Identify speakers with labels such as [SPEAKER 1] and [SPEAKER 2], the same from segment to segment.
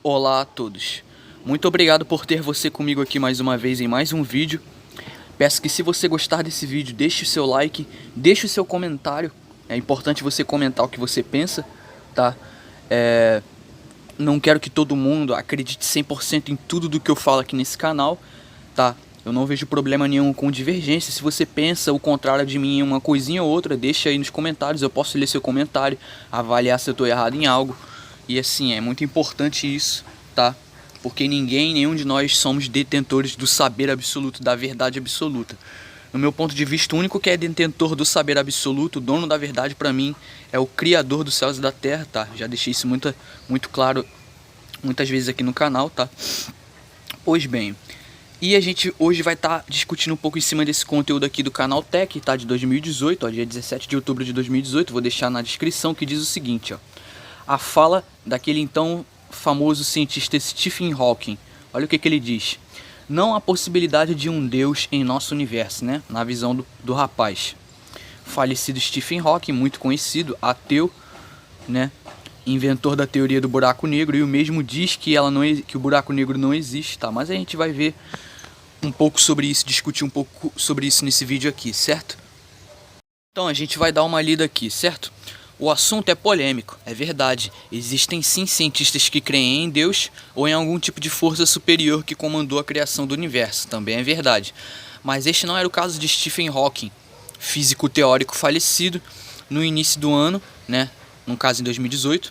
[SPEAKER 1] Olá a todos, muito obrigado por ter você comigo aqui mais uma vez em mais um vídeo. Peço que se você gostar desse vídeo, deixe o seu like, deixe o seu comentário. É importante você comentar o que você pensa, tá? Não quero que todo mundo acredite 100% em tudo do que eu falo aqui nesse canal, tá? Eu não vejo problema nenhum com divergência. Se você pensa o contrário de mim em uma coisinha ou outra, deixa aí nos comentários, eu posso ler seu comentário, avaliar se eu estou errado em algo. E assim, é muito importante isso, tá? Porque nenhum de nós somos detentores do saber absoluto, da verdade absoluta. No meu ponto de vista, o único que é detentor do saber absoluto, o dono da verdade pra mim, é o Criador dos céus e da terra, tá? Já deixei isso muito claro muitas vezes aqui no canal, tá? Pois bem, e a gente hoje vai estar discutindo um pouco em cima desse conteúdo aqui do canal Tech, tá? De 2018, ó, dia 17 de outubro de 2018, vou deixar na descrição, que diz o seguinte, ó. A fala daquele então famoso cientista Stephen Hawking. Olha o que ele diz. Não há possibilidade de um Deus em nosso universo, né? Na visão do rapaz. Falecido Stephen Hawking, muito conhecido, ateu, né? Inventor da teoria do buraco negro, e o mesmo diz que que o buraco negro não existe, tá? Mas a gente vai ver um pouco sobre isso, discutir um pouco sobre isso nesse vídeo aqui, certo? Então a gente vai dar uma lida aqui, certo? O assunto é polêmico, é verdade. Existem sim cientistas que creem em Deus ou em algum tipo de força superior que comandou a criação do universo, também é verdade. Mas este não era o caso de Stephen Hawking, físico teórico falecido no início do ano, né? No caso em 2018,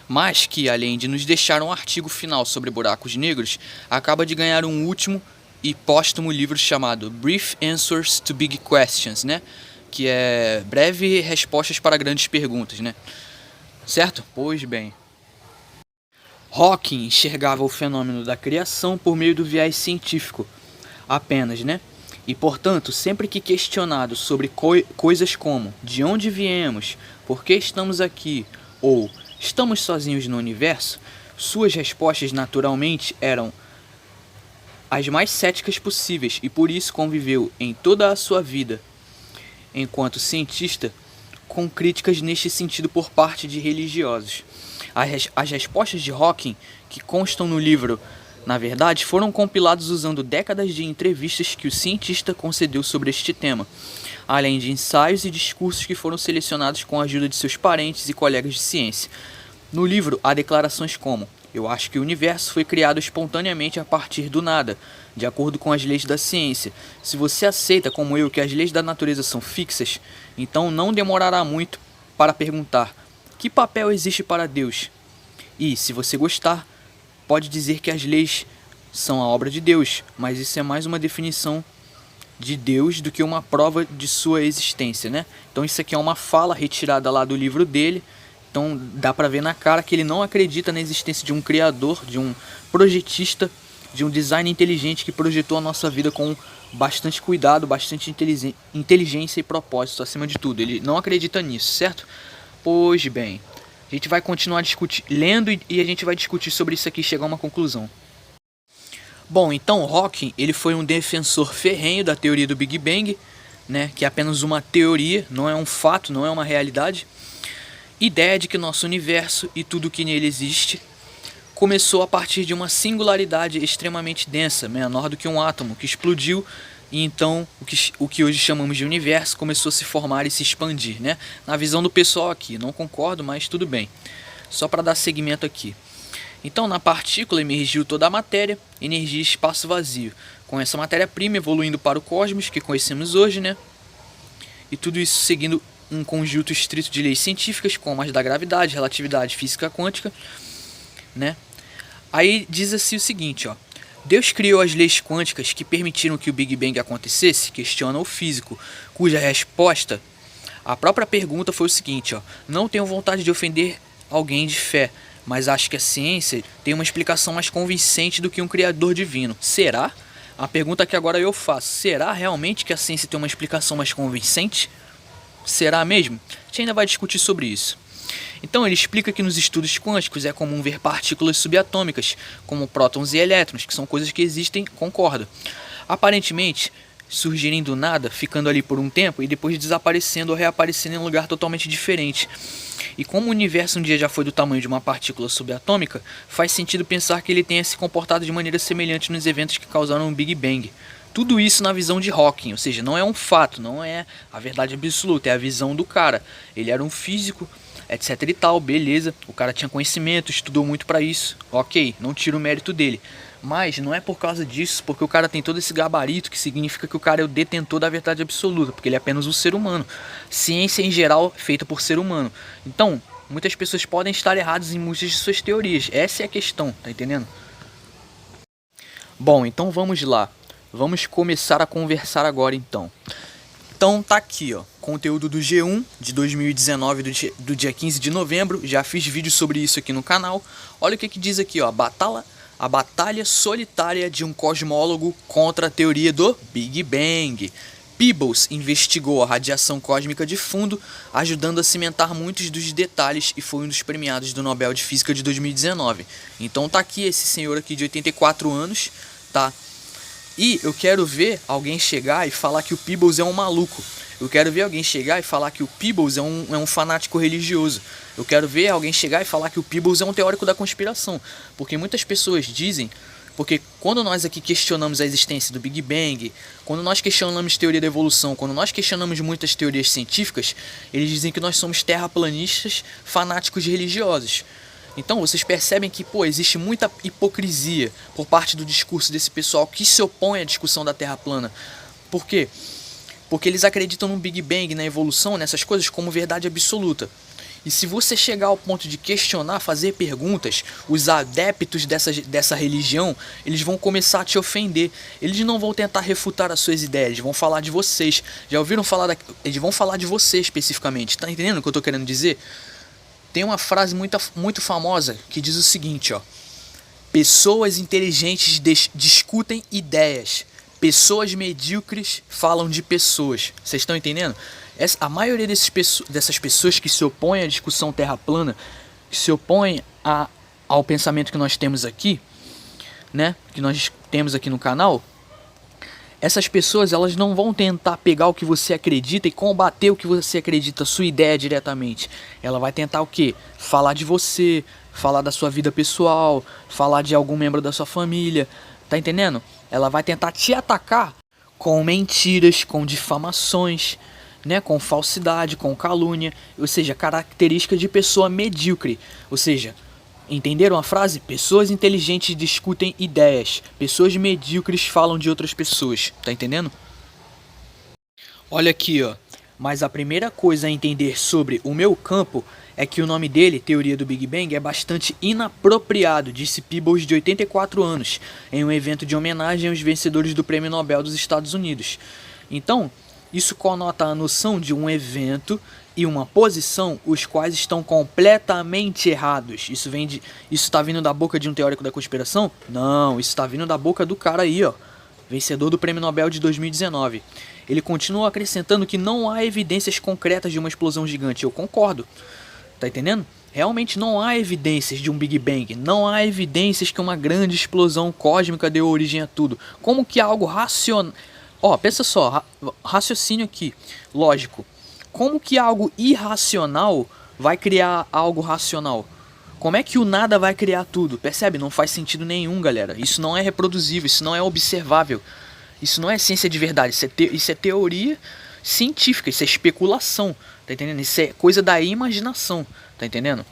[SPEAKER 1] mas que, além de nos deixar um artigo final sobre buracos negros, acaba de ganhar um último e póstumo livro chamado Brief Answers to Big Questions, né? Que é breve respostas para grandes perguntas, né? Certo? Pois bem. Hawking enxergava o fenômeno da criação por meio do viés científico, apenas, né? E, portanto, sempre que questionado sobre coisas como de onde viemos, por que estamos aqui, ou estamos sozinhos no universo, suas respostas naturalmente eram as mais céticas possíveis e por isso conviveu em toda a sua vida enquanto cientista, com críticas neste sentido por parte de religiosos. As respostas de Hawking, que constam no livro, na verdade, foram compiladas usando décadas de entrevistas que o cientista concedeu sobre este tema, além de ensaios e discursos que foram selecionados com a ajuda de seus parentes e colegas de ciência. No livro, há declarações como: eu acho que o universo foi criado espontaneamente a partir do nada, de acordo com as leis da ciência. Se você aceita, como eu, que as leis da natureza são fixas, então não demorará muito para perguntar: que papel existe para Deus? E, se você gostar, pode dizer que as leis são a obra de Deus, mas isso é mais uma definição de Deus do que uma prova de sua existência, né? Então isso aqui é uma fala retirada lá do livro dele. Então dá pra ver na cara que ele não acredita na existência de um criador, de um projetista, de um design inteligente que projetou a nossa vida com bastante cuidado, bastante inteligência e propósito acima de tudo. Ele não acredita nisso, certo? Pois bem, a gente vai continuar lendo e a gente vai discutir sobre isso aqui e chegar a uma conclusão. Bom, então Hawking, ele foi um defensor ferrenho da teoria do Big Bang, né, que é apenas uma teoria, não é um fato, não é uma realidade. Ideia de que nosso universo e tudo que nele existe começou a partir de uma singularidade extremamente densa, menor do que um átomo, que explodiu e então o que hoje chamamos de universo começou a se formar e se expandir, né? Na visão do pessoal aqui, não concordo, mas tudo bem. Só para dar seguimento aqui. Então, na partícula emergiu toda a matéria, energia e espaço vazio, com essa matéria-prima evoluindo para o cosmos que conhecemos hoje, né? E tudo isso seguindo um conjunto estrito de leis científicas, como as da gravidade, relatividade, física quântica, né? Aí diz assim o seguinte, ó: Deus criou as leis quânticas que permitiram que o Big Bang acontecesse, questiona o físico, cuja resposta à própria pergunta foi o seguinte, ó: não tenho vontade de ofender alguém de fé, mas acho que a ciência tem uma explicação mais convincente do que um criador divino. Será? A pergunta que agora eu faço: será realmente que a ciência tem uma explicação mais convincente? Será mesmo? A gente ainda vai discutir sobre isso. Então ele explica que nos estudos quânticos é comum ver partículas subatômicas, como prótons e elétrons, que são coisas que existem, concorda. Aparentemente, surgirem do nada, ficando ali por um tempo e depois desaparecendo ou reaparecendo em um lugar totalmente diferente. E como o universo um dia já foi do tamanho de uma partícula subatômica, faz sentido pensar que ele tenha se comportado de maneira semelhante nos eventos que causaram o Big Bang. Tudo isso na visão de Hawking, ou seja, não é um fato, não é a verdade absoluta, é a visão do cara. Ele era um físico, etc e tal, beleza, o cara tinha conhecimento, estudou muito pra isso, ok, não tiro o mérito dele. Mas não é por causa disso, porque o cara tem todo esse gabarito que significa que o cara é o detentor da verdade absoluta, porque ele é apenas um ser humano. Ciência em geral feita por ser humano. Então, muitas pessoas podem estar erradas em muitas de suas teorias, essa é a questão, tá entendendo? Bom, então vamos lá. Vamos começar a conversar agora então. Então tá aqui, ó, conteúdo do G1 de 2019, do dia 15 de novembro. Já fiz vídeo sobre isso aqui no canal. Olha o que diz aqui, ó, a batalha solitária de um cosmólogo contra a teoria do Big Bang. Peebles investigou a radiação cósmica de fundo, ajudando a cimentar muitos dos detalhes e foi um dos premiados do Nobel de Física de 2019. Então tá aqui esse senhor aqui de 84 anos, tá? E eu quero ver alguém chegar e falar que o Peebles é um maluco. Eu quero ver alguém chegar e falar que o Peebles é um fanático religioso. Eu quero ver alguém chegar e falar que o Peebles é um teórico da conspiração. Porque muitas pessoas dizem... Porque quando nós aqui questionamos a existência do Big Bang, quando nós questionamos teoria da evolução, quando nós questionamos muitas teorias científicas, eles dizem que nós somos terraplanistas fanáticos religiosos. Então vocês percebem que, pô, existe muita hipocrisia por parte do discurso desse pessoal que se opõe à discussão da Terra plana. Por quê? Porque eles acreditam no Big Bang, na evolução, nessas coisas como verdade absoluta. E se você chegar ao ponto de questionar, fazer perguntas, os adeptos dessa religião, eles vão começar a te ofender. Eles não vão tentar refutar as suas ideias, eles vão falar de vocês. Já ouviram falar eles vão falar de você especificamente, tá entendendo o que eu tô querendo dizer? Tem uma frase muito famosa que diz o seguinte, ó. Pessoas inteligentes discutem ideias. Pessoas medíocres falam de pessoas. Vocês estão entendendo? A maioria dessas pessoas que se opõem à discussão terra plana, que se opõem ao pensamento que nós temos aqui, né? Que nós temos aqui no canal, essas pessoas elas não vão tentar pegar o que você acredita e combater o que você acredita, a sua ideia diretamente. Ela vai tentar o quê? Falar de você, falar da sua vida pessoal, falar de algum membro da sua família, tá entendendo? Ela vai tentar te atacar com mentiras, com difamações, né? Com falsidade, com calúnia, ou seja, característica de pessoa medíocre, ou seja... Entenderam a frase? Pessoas inteligentes discutem ideias. Pessoas medíocres falam de outras pessoas. Tá entendendo? Olha aqui, ó. Mas a primeira coisa a entender sobre o meu campo é que o nome dele, Teoria do Big Bang, é bastante inapropriado, disse Peebles, de 84 anos, em um evento de homenagem aos vencedores do Prêmio Nobel dos Estados Unidos. Então, isso conota a noção de um evento e uma posição os quais estão completamente errados. Isso está vindo da boca de um teórico da conspiração? Não, isso está vindo da boca do cara aí, ó, vencedor do Prêmio Nobel de 2019. Ele continua acrescentando que não há evidências concretas de uma explosão gigante. Eu concordo. Tá entendendo? Realmente não há evidências de um Big Bang. Não há evidências que uma grande explosão cósmica deu origem a tudo. Como que algo racional... Ó, pensa só, raciocínio aqui, lógico. Como que algo irracional vai criar algo racional? Como é que o nada vai criar tudo? Percebe? Não faz sentido nenhum, galera. Isso não é reproduzível, isso não é observável. Isso não é ciência de verdade, isso é teoria científica, isso é especulação, tá entendendo? Isso é coisa da imaginação, tá entendendo?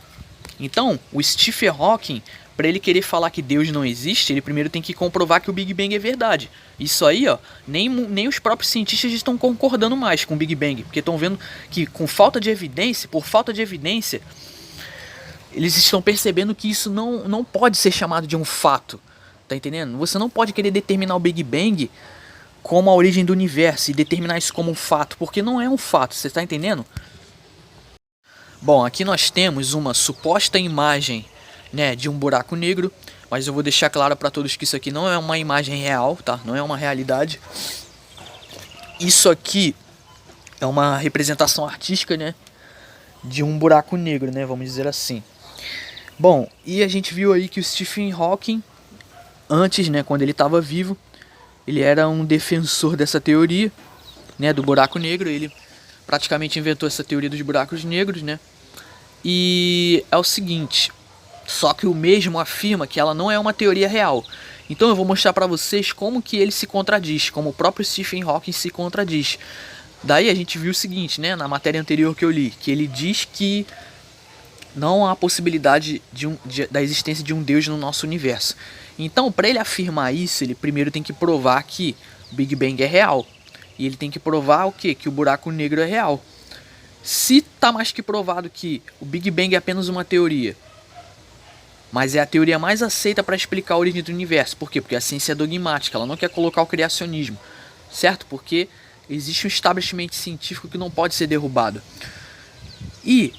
[SPEAKER 1] Então, o Stephen Hawking, para ele querer falar que Deus não existe, ele primeiro tem que comprovar que o Big Bang é verdade. Isso aí, ó, nem os próprios cientistas estão concordando mais com o Big Bang, porque estão vendo que por falta de evidência, eles estão percebendo que isso não pode ser chamado de um fato, tá entendendo? Você não pode querer determinar o Big Bang como a origem do universo e determinar isso como um fato, porque não é um fato, você está entendendo? Bom, aqui nós temos uma suposta imagem, né, de um buraco negro, mas eu vou deixar claro para todos que isso aqui não é uma imagem real, tá? Não é uma realidade. Isso aqui é uma representação artística, né, de um buraco negro, né, vamos dizer assim. Bom, e a gente viu aí que o Stephen Hawking, antes, né, quando ele estava vivo, ele era um defensor dessa teoria, né, do buraco negro. Ele praticamente inventou essa teoria dos buracos negros, né? E é o seguinte, só que o mesmo afirma que ela não é uma teoria real. Então eu vou mostrar para vocês como que ele se contradiz, como o próprio Stephen Hawking se contradiz. Daí a gente viu o seguinte, né, na matéria anterior que eu li, que ele diz que não há possibilidade da existência de um Deus no nosso universo. Então, para ele afirmar isso, ele primeiro tem que provar que o Big Bang é real. E ele tem que provar o quê? Que o buraco negro é real. Se tá mais que provado que o Big Bang é apenas uma teoria, mas é a teoria mais aceita para explicar a origem do universo. Por quê? Porque a ciência é dogmática, ela não quer colocar o criacionismo, certo? Porque existe um establishment científico que não pode ser derrubado. E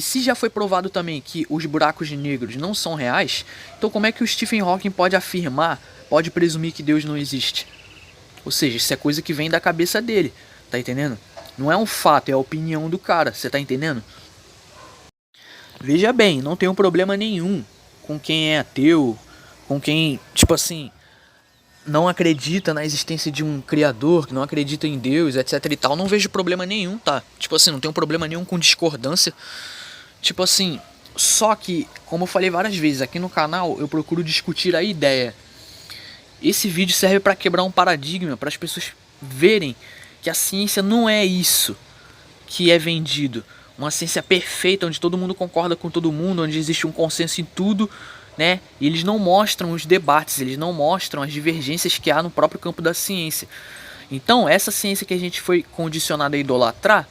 [SPEAKER 1] se já foi provado também que os buracos negros não são reais, então como é que o Stephen Hawking pode afirmar, pode presumir que Deus não existe? Ou seja, isso é coisa que vem da cabeça dele, tá entendendo? Não é um fato, é a opinião do cara, você tá entendendo? Veja bem, não tem um problema nenhum com quem é ateu, com quem, tipo assim, não acredita na existência de um criador, que não acredita em Deus, etc e tal. Não vejo problema nenhum, tá? Tipo assim, não tem um problema nenhum com discordância. Tipo assim, só que, como eu falei várias vezes aqui no canal, eu procuro discutir a ideia. Esse vídeo serve para quebrar um paradigma, para as pessoas verem que a ciência não é isso que é vendido. Uma ciência perfeita, onde todo mundo concorda com todo mundo, onde existe um consenso em tudo, né? E eles não mostram os debates, eles não mostram as divergências que há no próprio campo da ciência. Então, essa ciência que a gente foi condicionado a idolatrar,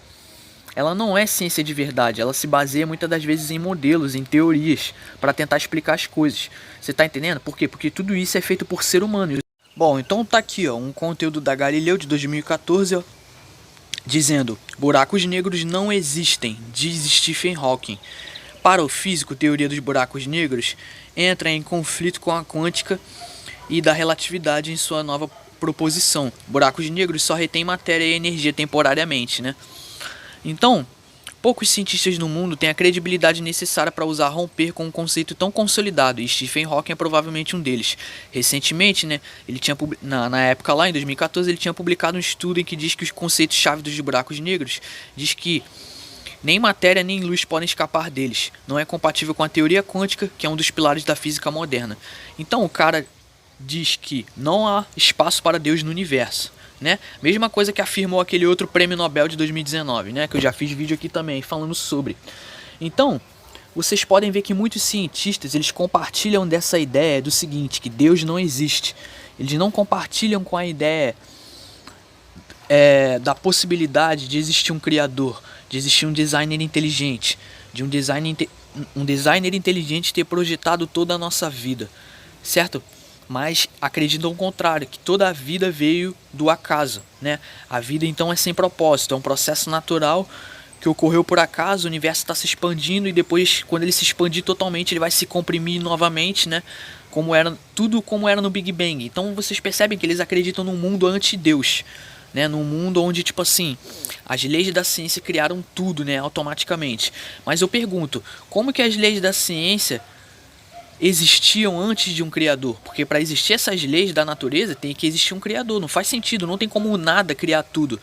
[SPEAKER 1] ela não é ciência de verdade, ela se baseia muitas das vezes em modelos, em teorias, para tentar explicar as coisas. Você tá entendendo? Por quê? Porque tudo isso é feito por ser humano. Bom, então tá aqui, ó, um conteúdo da Galileu de 2014, ó, dizendo: buracos negros não existem, diz Stephen Hawking. Para o físico, teoria dos buracos negros entra em conflito com a quântica e da relatividade em sua nova proposição. Buracos negros só retêm matéria e energia temporariamente, né? Então, poucos cientistas no mundo têm a credibilidade necessária para usar romper com um conceito tão consolidado, e Stephen Hawking é provavelmente um deles. Recentemente, né, ele tinha na época lá, em 2014, ele tinha publicado um estudo em que diz que os conceitos-chave dos buracos negros diz que nem matéria nem luz podem escapar deles. Não é compatível com a teoria quântica, que é um dos pilares da física moderna. Então o cara diz que não há espaço para Deus no universo, né? Mesma coisa que afirmou aquele outro prêmio Nobel de 2019, né? Que eu já fiz vídeo aqui também falando sobre. Então, vocês podem ver que muitos cientistas, eles compartilham dessa ideia do seguinte, que Deus não existe. Eles não compartilham com a ideia da possibilidade de existir um criador, de existir um designer inteligente, de um designer inteligente ter projetado toda a nossa vida, certo? Mas acreditam ao contrário, que toda a vida veio do acaso, né? A vida então é sem propósito, é um processo natural que ocorreu por acaso, o universo está se expandindo e depois, quando ele se expandir totalmente, ele vai se comprimir novamente, né? Tudo como era no Big Bang. Então vocês percebem que eles acreditam num mundo anti-Deus, né? Num mundo onde, tipo assim, as leis da ciência criaram tudo, né? Automaticamente. Mas eu pergunto, como que as leis da ciência existiam antes de um criador? Porque para existir essas leis da natureza tem que existir um criador. Não faz sentido, não tem como nada criar tudo.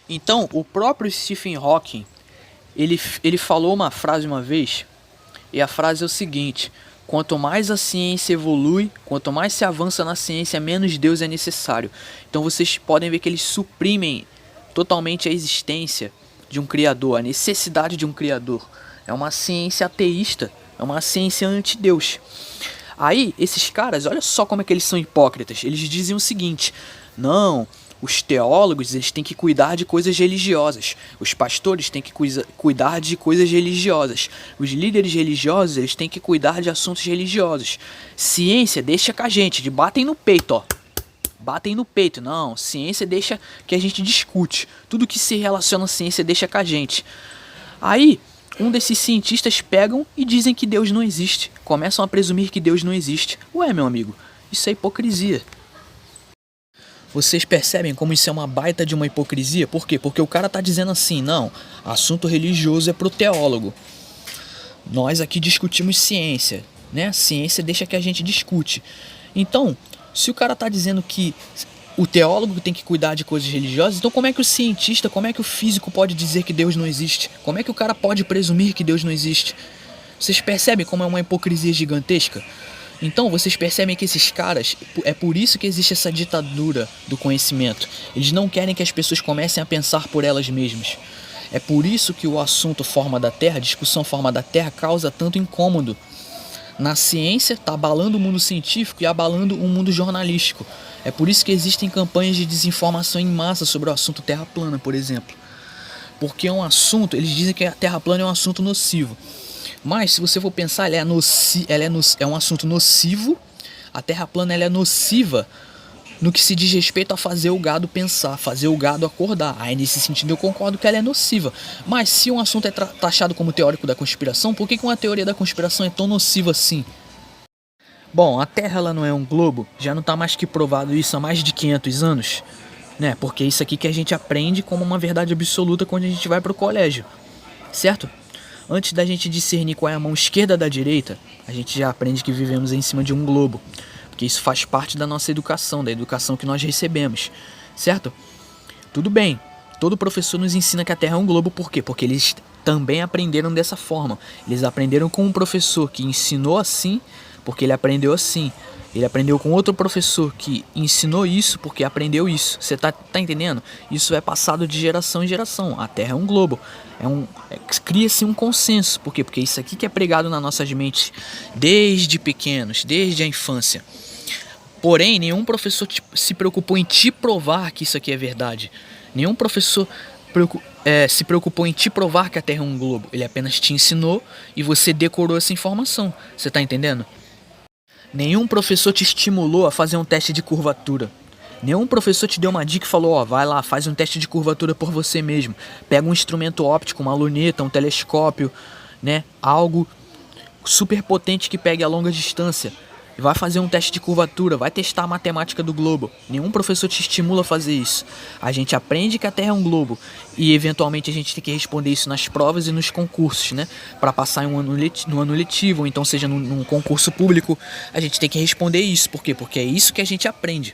[SPEAKER 1] Então, o próprio Stephen Hawking, ele falou uma frase uma vez, e a frase é o seguinte: quanto mais a ciência evolui, quanto mais se avança na ciência, menos Deus é necessário. Então vocês podem ver que eles suprimem totalmente a existência de um criador, a necessidade de um criador. É uma ciência ateísta, é uma ciência anti-Deus. Aí, esses caras, olha só como é que eles são hipócritas. Eles dizem o seguinte: não, os teólogos, eles têm que cuidar de coisas religiosas. Os pastores têm que cuidar de coisas religiosas. Os líderes religiosos, eles têm que cuidar de assuntos religiosos. Ciência deixa com a gente, de batem no peito, ó. Batem no peito. Não, ciência deixa que a gente discute. Tudo que se relaciona à ciência deixa com a gente. Aí, um desses cientistas pegam e dizem que Deus não existe. Começam a presumir que Deus não existe. Ué, meu amigo, isso é hipocrisia. Vocês percebem como isso é uma baita de uma hipocrisia? Por quê? Porque o cara tá dizendo assim: não, assunto religioso é pro teólogo. Nós aqui discutimos ciência, né? Ciência deixa que a gente discute. Então, Se o cara tá dizendo que o teólogo tem que cuidar de coisas religiosas, então como é que o cientista, como é que o físico pode dizer que Deus não existe? Como é que o cara pode presumir que Deus não existe? Vocês percebem como é uma hipocrisia gigantesca? Então vocês percebem que esses caras, é por isso que existe essa ditadura do conhecimento. Eles não querem que as pessoas comecem a pensar por elas mesmas. É por isso que o assunto forma da Terra, a discussão forma da Terra, causa tanto incômodo. Na ciência, está abalando o mundo científico e abalando o mundo jornalístico. É por isso que existem campanhas de desinformação em massa sobre o assunto Terra plana, por exemplo. Porque é um assunto, eles dizem que a Terra plana é um assunto nocivo. Mas se você for pensar, é um assunto nocivo. A Terra plana ela é nociva no que se diz respeito a fazer o gado pensar, fazer o gado acordar. Aí nesse sentido eu concordo que ela é nociva. Mas se um assunto é taxado como teórico da conspiração, por que uma teoria da conspiração é tão nociva assim? Bom, a Terra ela não é um globo, já não está mais que provado isso há mais de 500 anos, né? Porque é isso aqui que a gente aprende como uma verdade absoluta quando a gente vai para o colégio, certo? Antes da gente discernir qual é a mão esquerda da direita, a gente já aprende que vivemos em cima de um globo. Porque isso faz parte da nossa educação, da educação que nós recebemos, certo? Tudo bem, todo professor nos ensina que a Terra é um globo, por quê? Porque eles também aprenderam dessa forma. Eles aprenderam com um professor que ensinou assim, porque ele aprendeu assim. Ele aprendeu com outro professor que ensinou isso porque aprendeu isso. Você tá entendendo? Isso é passado de geração em geração. A Terra é um globo. Cria-se um consenso. Por quê? Porque isso aqui que é pregado nas nossas mentes desde pequenos, desde a infância. Porém, nenhum professor se preocupou em te provar que isso aqui é verdade. Nenhum professor se preocupou em te provar que a Terra é um globo. Ele apenas te ensinou e você decorou essa informação. Você tá entendendo? Nenhum professor te estimulou a fazer um teste de curvatura. Nenhum professor te deu uma dica e falou, vai lá, faz um teste de curvatura por você mesmo. Pega um instrumento óptico, uma luneta, um telescópio, né? Algo super potente que pegue a longa distância. Vai fazer um teste de curvatura, vai testar a matemática do globo. Nenhum professor te estimula a fazer isso. A gente aprende que a Terra é um globo e eventualmente a gente tem que responder isso nas provas e nos concursos, né? Para passar no ano letivo, ou então seja num concurso público, a gente tem que responder isso. Por quê? Porque é isso que a gente aprende.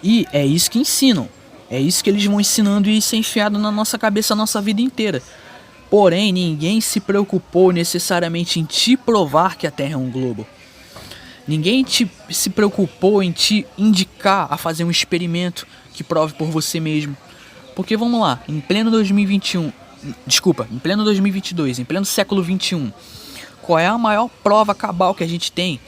[SPEAKER 1] E é isso que ensinam. É isso que eles vão ensinando e isso é enfiado na nossa cabeça a nossa vida inteira. Porém, ninguém se preocupou necessariamente em te provar que a Terra é um globo. Ninguém se preocupou em te indicar a fazer um experimento que prove por você mesmo. Porque vamos lá, em pleno 2021, em pleno 2022, em pleno século 21, qual é a maior prova cabal que a gente tem,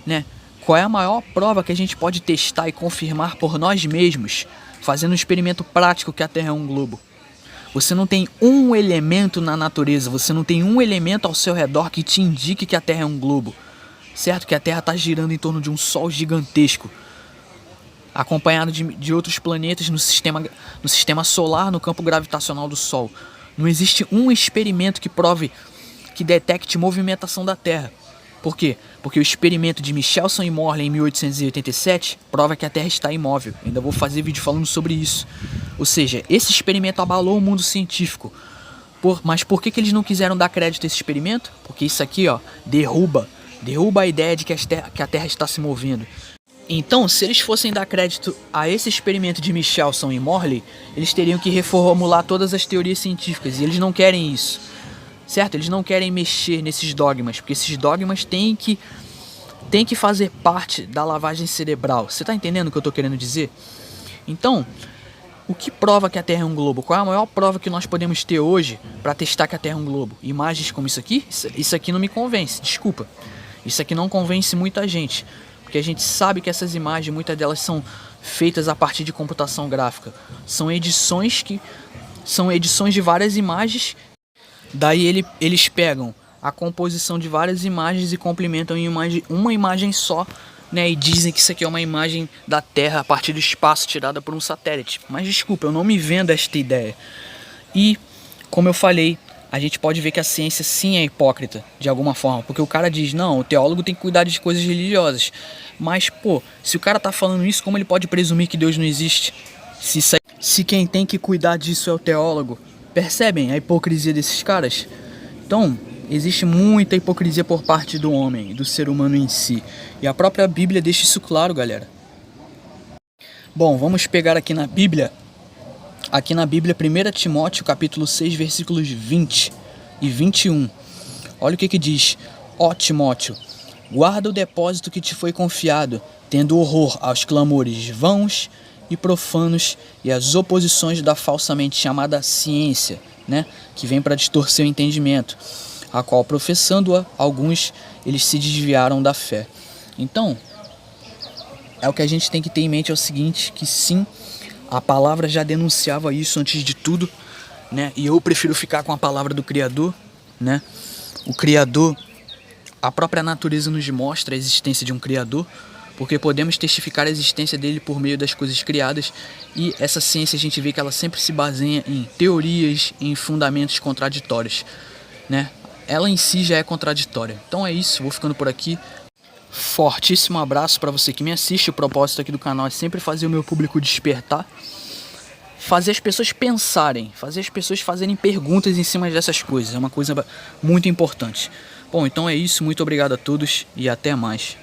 [SPEAKER 1] né? Qual é a maior prova que a gente pode testar e confirmar por nós mesmos, fazendo um experimento prático que a Terra é um globo? Você não tem um elemento na natureza, você não tem um elemento ao seu redor que te indique que a Terra é um globo. Certo que a Terra está girando em torno de um Sol gigantesco, acompanhado de outros planetas no sistema solar, no campo gravitacional do Sol. Não existe um experimento que prove, que detecte movimentação da Terra. Por quê? Porque o experimento de Michelson e Morley em 1887 prova que a Terra está imóvel. Ainda vou fazer vídeo falando sobre isso. Ou seja, esse experimento abalou o mundo científico. Mas por que eles não quiseram dar crédito a esse experimento? Porque isso aqui, derruba a ideia de que a Terra está se movendo. Então, se eles fossem dar crédito a esse experimento de Michelson e Morley, eles teriam que reformular todas as teorias científicas, e eles não querem isso, certo? Eles não querem mexer nesses dogmas, porque esses dogmas têm que fazer parte da lavagem cerebral. Você está entendendo o que eu estou querendo dizer? Então, o que prova que a Terra é um globo? Qual é a maior prova que nós podemos ter hoje para testar que a Terra é um globo? Imagens como isso aqui? Isso aqui não me convence, desculpa. Isso aqui não convence muita gente, porque a gente sabe que essas imagens, muitas delas são feitas a partir de computação gráfica. São edições de várias imagens, daí eles pegam a composição de várias imagens e complementam em uma imagem só, né? E dizem que isso aqui é uma imagem da Terra a partir do espaço tirada por um satélite. Mas desculpa, eu não me vendo esta ideia. E, como eu falei, a gente pode ver que a ciência sim é hipócrita, de alguma forma. Porque o cara diz, não, o teólogo tem que cuidar de coisas religiosas. Mas, se o cara tá falando isso, como ele pode presumir que Deus não existe? Se quem tem que cuidar disso é o teólogo. Percebem a hipocrisia desses caras? Então, existe muita hipocrisia por parte do homem, do ser humano em si. E a própria Bíblia deixa isso claro, galera. Bom, vamos pegar aqui na Bíblia. Aqui na Bíblia, 1 Timóteo, capítulo 6, versículos 20 e 21. Olha o que diz. Ó Timóteo, guarda o depósito que te foi confiado, tendo horror aos clamores vãos e profanos e às oposições da falsamente chamada ciência, né, que vem para distorcer o entendimento, a qual, professando-a, alguns eles se desviaram da fé. Então, é o que a gente tem que ter em mente é o seguinte, que sim, a palavra já denunciava isso antes de tudo, né? E eu prefiro ficar com a palavra do Criador, né? O Criador, a própria natureza nos mostra a existência de um Criador, porque podemos testificar a existência dele por meio das coisas criadas, e essa ciência a gente vê que ela sempre se baseia em teorias, em fundamentos contraditórios, né? Ela em si já é contraditória. Então é isso, vou ficando por aqui. Fortíssimo abraço para você que me assiste. O propósito aqui do canal é sempre fazer o meu público despertar, fazer as pessoas pensarem, fazer as pessoas fazerem perguntas em cima dessas coisas. É uma coisa muito importante. Bom, então é isso. Muito obrigado a todos e até mais.